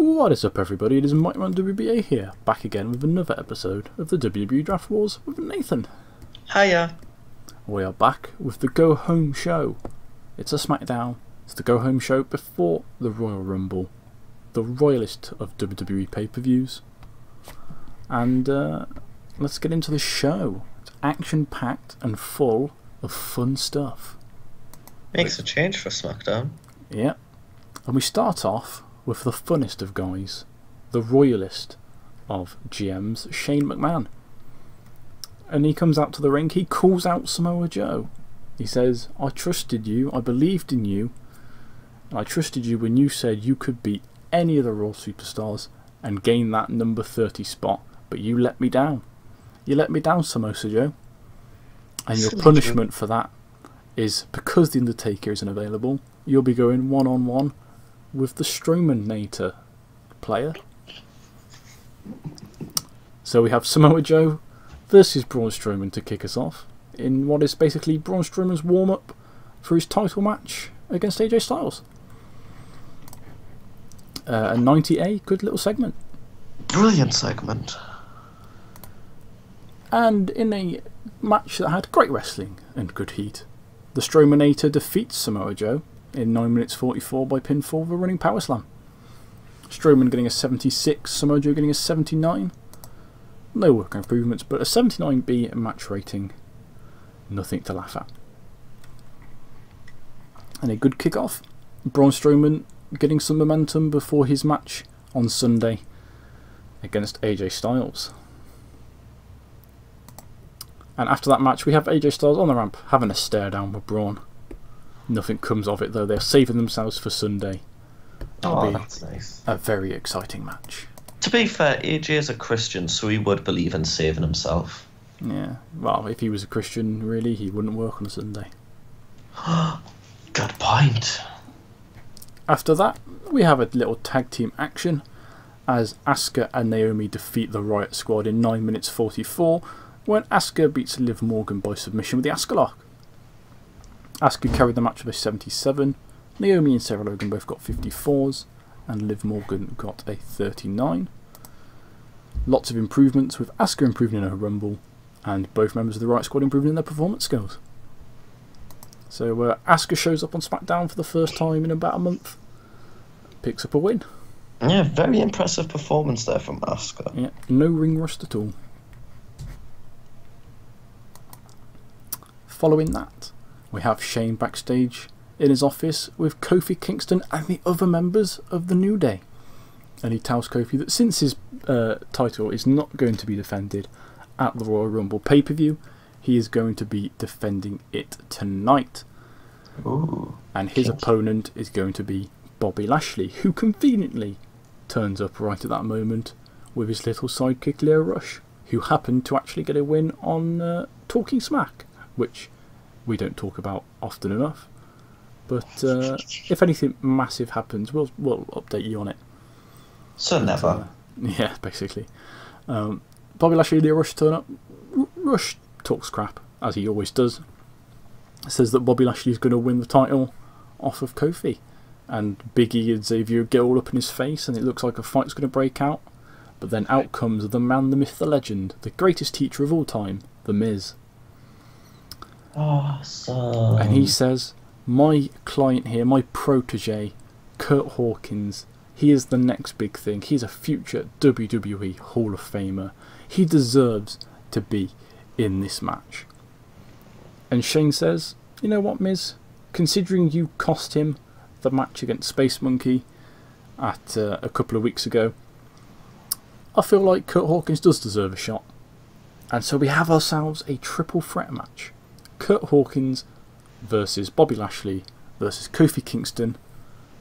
What is up, everybody? It is Mikeman WBA here, back again with another episode of the WWE Draft Wars with Nathan. Hiya. We are back with the Go Home Show. It's a SmackDown. It's the Go Home Show before the Royal Rumble, the royalist of WWE pay-per-views. And let's get into the show. It's action-packed and full of fun stuff. Makes a change for SmackDown. Yeah. And we start off with the funnest of guys, the royalist of GMs, Shane McMahon. And he comes out to the ring, he calls out Samoa Joe. He says, I trusted you, I believed in you, and I trusted you when you said you could beat any of the Raw superstars and gain that number 30 spot, but you let me down. You let me down, Samoa Joe. And your punishment for that is, because The Undertaker isn't available, you'll be going one-on-one with the Strowman-nator player. So we have Samoa Joe versus Braun Strowman to kick us off in what is basically Braun Strowman's warm-up for his title match against AJ Styles. A 90A, good little segment. Brilliant segment. And in a match that had great wrestling and good heat, the Strowman-nator defeats Samoa Joe in 9 minutes 44 by pinfall with a running power slam. Strowman getting a 76, Samoa Joe getting a 79. No work improvements, but a 79B match rating. Nothing to laugh at. And a good kick-off. Braun Strowman getting some momentum before his match on Sunday against AJ Styles. And after that match, we have AJ Styles on the ramp having a stare down with Braun. Nothing comes of it though, they're saving themselves for Sunday. Oh, that's nice. A very exciting match. To be fair, AJ is a Christian, so he would believe in saving himself. Yeah, well, if he was a Christian, really, he wouldn't work on a Sunday. Good point. After that, we have a little tag team action as Asuka and Naomi defeat the Riot Squad in 9 minutes 44 when Asuka beats Liv Morgan by submission with the Asuka Lock. Asuka carried the match with a 77, Naomi and Sarah Logan both got 54s, and Liv Morgan got a 39. Lots of improvements, with Asuka improving in her Rumble, and both members of the Riot Squad improving in their performance skills. So Asuka shows up on SmackDown for the first time in about a month, picks up a win. Yeah, very impressive performance there from Asuka. Yeah, no ring rust at all. Following that, we have Shane backstage in his office with Kofi Kingston and the other members of the New Day. And he tells Kofi that since his title is not going to be defended at the Royal Rumble pay-per-view, he is going to be defending it tonight. Ooh, and his opponent is going to be Bobby Lashley, who conveniently turns up right at that moment with his little sidekick Leo Rush, who happened to actually get a win on Talking Smack, which we don't talk about often enough. But if anything massive happens, we'll update you on it. So never. Yeah, basically. Bobby Lashley and Leo Rush turn up. Rush talks crap, as he always does. Says that Bobby Lashley is going to win the title off of Kofi. And Big E and Xavier get all up in his face, and it looks like a fight's going to break out. But then out comes the man, the myth, the legend, the greatest teacher of all time, The Miz. Awesome. And he says, my client here, my protege, Kurt Hawkins, he is the next big thing. He's a future WWE Hall of Famer. He deserves to be in this match. And Shane says, you know what, Miz? Considering you cost him the match against Space Monkey at a couple of weeks ago, I feel like Kurt Hawkins does deserve a shot. And so we have ourselves a triple threat match. Kurt Hawkins versus Bobby Lashley versus Kofi Kingston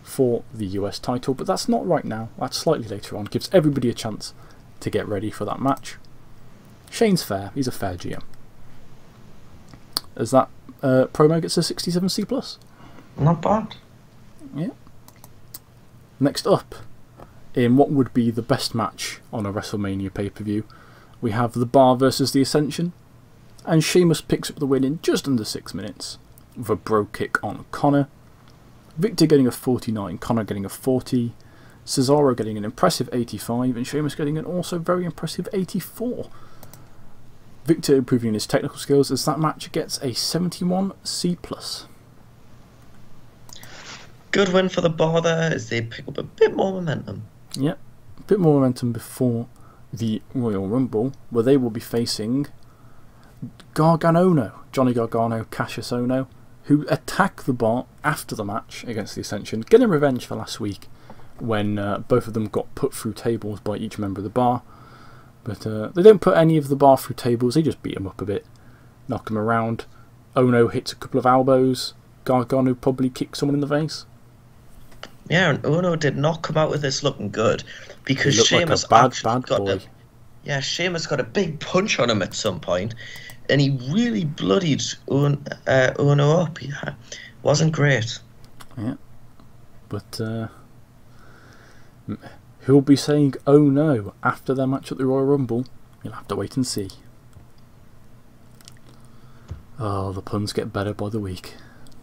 for the US title, but that's not right now, that's slightly later on. Gives everybody a chance to get ready for that match. Shane's fair, he's a fair GM. As that promo gets a 67C+. Not bad. Yeah. Next up, in what would be the best match on a WrestleMania pay-per-view, we have The Bar versus The Ascension. And Sheamus picks up the win in just under 6 minutes with a bro kick on Connor. Victor getting a 49, Connor getting a 40. Cesaro getting an impressive 85, and Sheamus getting an also very impressive 84. Victor improving his technical skills as that match gets a 71 C+. Good win for the Bar there as they pick up a bit more momentum. Yep, a bit more momentum before the Royal Rumble, where they will be facing Johnny Gargano, Cassius Ohno, who attack the Bar after the match against the Ascension, getting revenge for last week when both of them got put through tables by each member of the Bar. But they don't put any of the Bar through tables, they just beat them up a bit, knock them around. Ohno hits a couple of elbows, Gargano probably kicks someone in the face. Yeah, and Ohno did not come out with this looking good because Sheamus Sheamus got a big punch on him at some point, and he really bloodied Ohno up. Yeah, wasn't great. Yeah, but who'll be saying "oh no" after their match at the Royal Rumble? You'll have to wait and see. Oh, the puns get better by the week.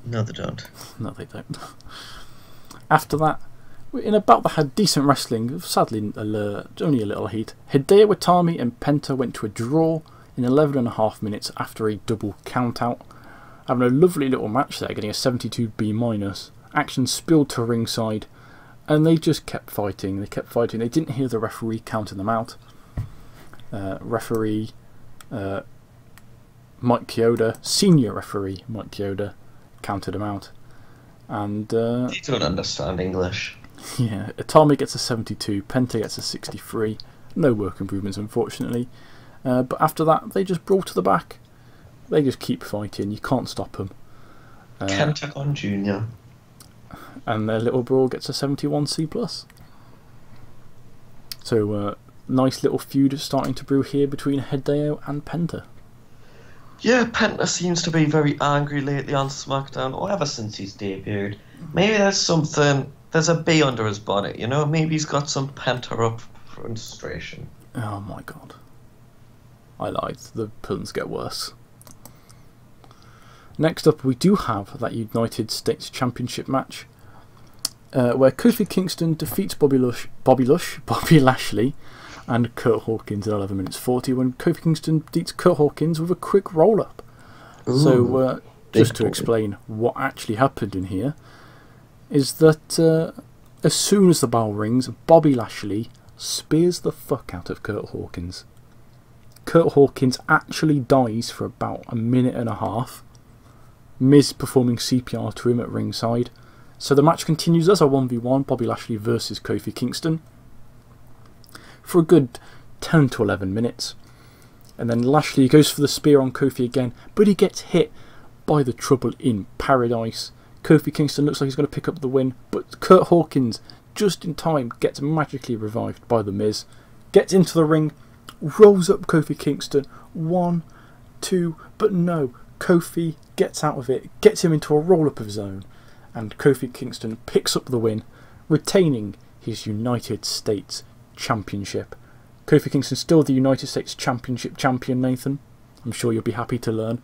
No, they don't. No, they don't. After that, in a bout that had decent wrestling, sadly only a little heat, Hideo Itami and Penta went to a draw in 11.5 minutes after a double countout. Having a lovely little match there, getting a 72B-. Action spilled to ringside, and they just kept fighting. They kept fighting. They didn't hear the referee counting them out. Referee Mike Chioda, senior referee Mike Chioda, counted them out. And they don't understand English. Yeah, Itami gets a 72, Penta gets a 63. No work improvements, unfortunately. But after that, they just brawl to the back. They just keep fighting. You can't stop them. Pentagon Jr. And their little brawl gets a 71 C+. So, nice little feud starting to brew here between Hideo and Penta. Yeah, Penta seems to be very angry lately on SmackDown, or ever since he's debuted. Maybe there's a bee under his bonnet, you know? Maybe he's got some pent-up frustration. Oh my god. I lied, the puns get worse. Next up, we do have that United States Championship match, where Kofi Kingston defeats Bobby Lashley and Kurt Hawkins in 11 minutes 40 when Kofi Kingston beats Kurt Hawkins with a quick roll-up. So, just to explain what actually happened in here, is that as soon as the bell rings, Bobby Lashley spears the fuck out of Kurt Hawkins. Kurt Hawkins actually dies for about a minute and a half. Miz performing CPR to him at ringside. So the match continues as a 1v1, Bobby Lashley versus Kofi Kingston, for a good 10 to 11 minutes. And then Lashley goes for the spear on Kofi again, but he gets hit by the Trouble in Paradise. Kofi Kingston looks like he's going to pick up the win, but Kurt Hawkins, just in time, gets magically revived by The Miz. Gets into the ring, rolls up Kofi Kingston, 1, 2, but no, Kofi gets out of it, gets him into a roll-up of his own, and Kofi Kingston picks up the win, retaining his United States Championship. Kofi Kingston still the United States Championship champion, Nathan. I'm sure you'll be happy to learn.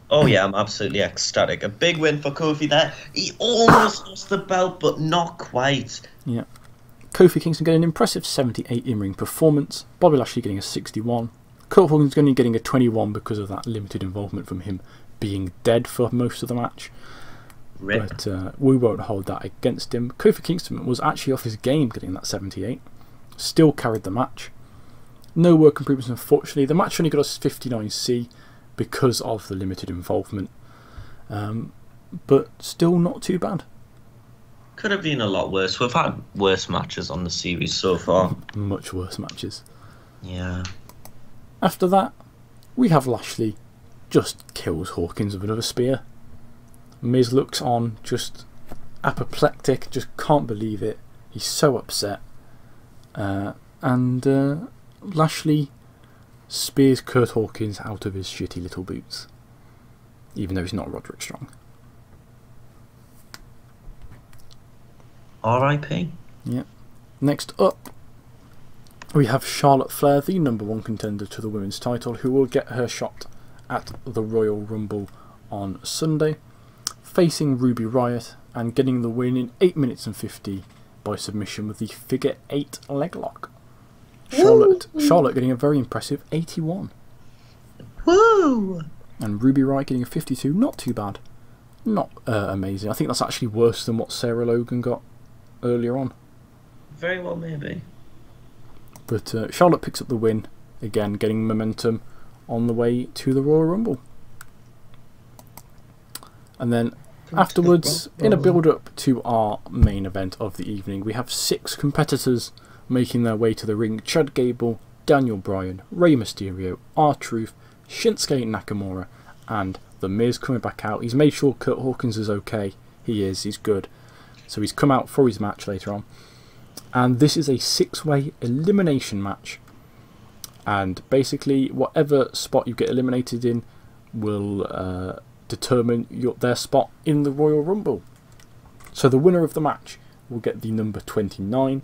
Oh yeah, I'm absolutely ecstatic. A big win for Kofi there. He almost lost the belt, but not quite. Yeah. Kofi Kingston getting an impressive 78 in-ring performance. Bobby Lashley getting a 61. Kurt Hawkins only getting a 21 because of that limited involvement from him being dead for most of the match. Rip. But we won't hold that against him. Kofi Kingston was actually off his game getting that 78. Still carried the match. No work improvements, unfortunately. The match only got us 59C because of the limited involvement. But still not too bad. Could have been a lot worse. We've had worse matches on the series so far. Much worse matches. Yeah. After that, we have Lashley just kills Hawkins with another spear. Miz looks on, just apoplectic, just can't believe it. He's so upset. And Lashley spears Kurt Hawkins out of his shitty little boots, even though he's not Roderick Strong. R.I.P. Yeah. Next up, we have Charlotte Flair, the #1 contender to the women's title, who will get her shot at the Royal Rumble on Sunday, facing Ruby Riott and getting the win in 8 minutes and 50 by submission with the figure 8 leg lock. Charlotte getting a very impressive 81. Woo! And Ruby Riott getting a 52. Not too bad. Not amazing. I think that's actually worse than what Sarah Logan got earlier on. Very well, maybe. But Charlotte picks up the win, again getting momentum on the way to the Royal Rumble. And then afterwards, in a build-up to our main event of the evening, we have 6 competitors making their way to the ring. Chad Gable, Daniel Bryan, Rey Mysterio, R-Truth, Shinsuke Nakamura, and The Miz coming back out. He's made sure Kurt Hawkins is okay. He is, he's good. So he's come out for his match later on. And this is a 6-way elimination match. And basically, whatever spot you get eliminated in will determine their spot in the Royal Rumble. So the winner of the match will get the number 29.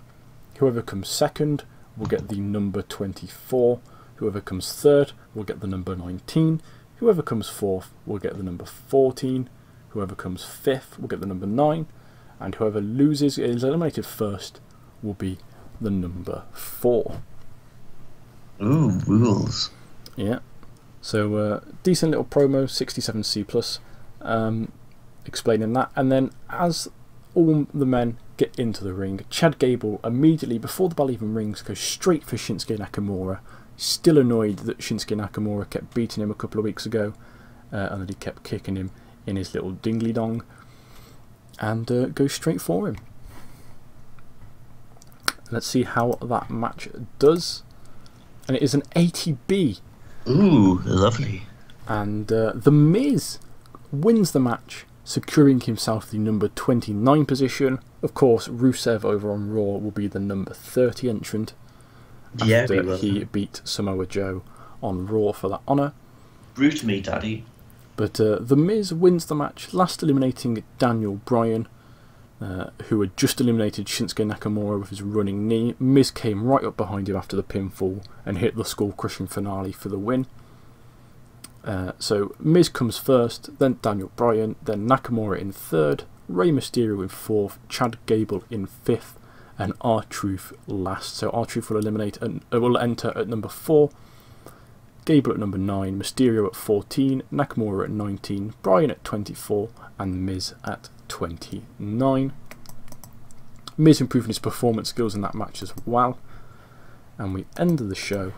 Whoever comes second will get the number 24. Whoever comes third will get the number 19. Whoever comes fourth will get the number 14. Whoever comes fifth will get the number 9. And whoever loses, is eliminated first, will be the number 4. Ooh, rules. Yeah. So, decent little promo, 67C+, explaining that. And then, as all the men get into the ring, Chad Gable immediately, before the bell even rings, goes straight for Shinsuke Nakamura. Still annoyed that Shinsuke Nakamura kept beating him a couple of weeks ago, and that he kept kicking him in his little dingly dong, and goes straight for him. Let's see how that match does. And it is an 80B. Ooh, lovely. And The Miz wins the match, securing himself the number 29 position. Of course, Rusev over on Raw will be the number 30 entrant, after he beat Samoa Joe on Raw for that honour. Brute me, daddy. But The Miz wins the match, last eliminating Daniel Bryan, who had just eliminated Shinsuke Nakamura with his running knee. Miz came right up behind him after the pinfall and hit the skull-crushing finale for the win. So Miz comes first, then Daniel Bryan, then Nakamura in third, Rey Mysterio in fourth, Chad Gable in fifth, and R-Truth last. So R-Truth will enter at number 4, Gable at number 9, Mysterio at 14, Nakamura at 19, Bryan at 24, and Miz at 29. Miz improving his performance skills in that match as well. And we end the show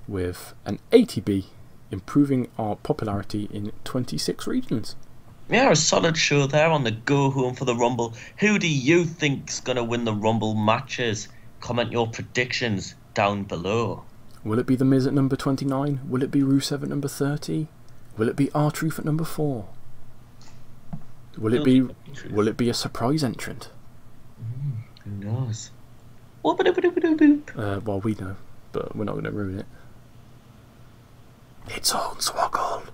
with an 80B, improving our popularity in 26 regions. Yeah, a solid show there on the go home for the Rumble. Who do you think's going to win the Rumble matches? Comment your predictions down below. Will it be The Miz at number 29? Will it be Rusev at number 30? Will it be R-Truth at number 4? Will it be a surprise entrant? Who knows? Well, we know, but we're not going to ruin it. It's Hornswoggle.